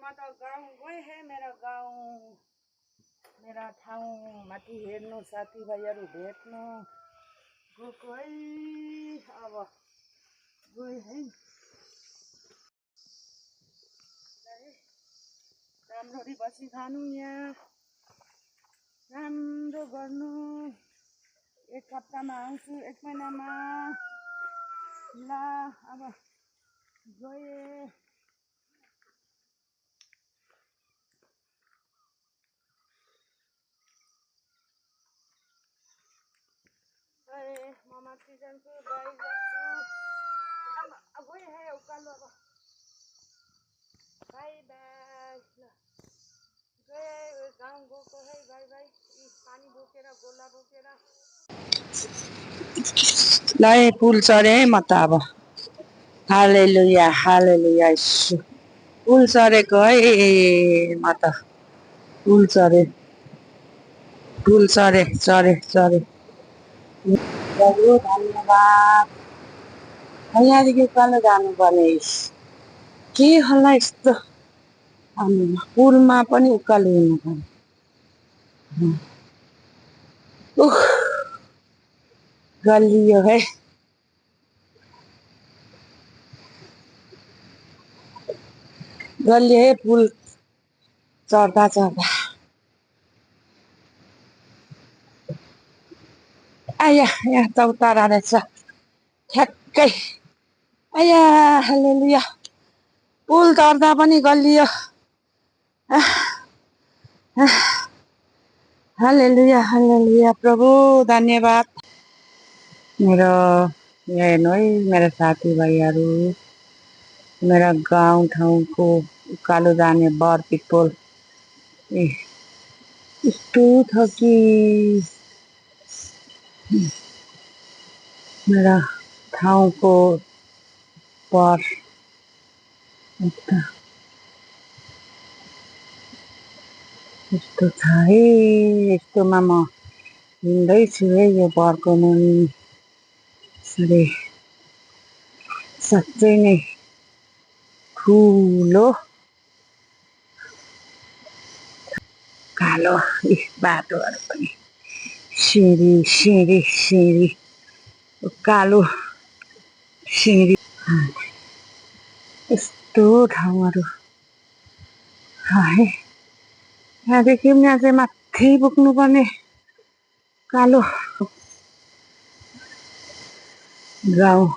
म त गाउँ गएँ है। मेरा ठाउँ माथि हेर्नु, साथीभाइहरू भेट्नु गएको है। अब गएँ है। राम्ररी बसी खानु, यहाँ राम्रो गर्नु। एक हप्तामा आउँछु, एक महिनामा। ल अब गएँ। म माथि जान्छु, बाई जान्छु। अब गएँ है उकालो। अब बाई बाई। ल गएँ, गाउँ गएको है। By by. पानी बोकेर, गोला बोकेर। ल पुल चढेँ है म त अब। हालेलुया हालेलुया। पुल चढेको है म त। पुल चढे चढे। प्रभु धन्यवाद। यहाँदेखि उकालो जानुपर्ने के होला यस्तो। पुलमा पनि उकालो हिँड्नुपर्ने। गलियो है। गलियो है पुल चढ्दा चढ्दा। आया यहाँ त उतारा रहेछ ठ्याक्कै। आया हालेलुया। पुल चढ्दा पनि गलियो। हालेलुया हालेलुया। प्रभु धन्यवाद। मेरो यहाँ हेर्नु है, मेरो साथीभाइहरू, मेरा गाउँ ठाउँको उकालो जाने बर पिपल यस्तो छ कि मेरा ठाउँको बर यस्तो छ है। यस्तोमा म हिँड्दैछु है यो बरको मुनि। साँच्चै नै ठुलो कालो बाटोहरू पनि सिँढी कालो सिँढी। यस्तो ठाउँहरू है। यहाँदेखि यहाँ चाहिँ माथि पुग्नुपर्ने कालो गाउँ।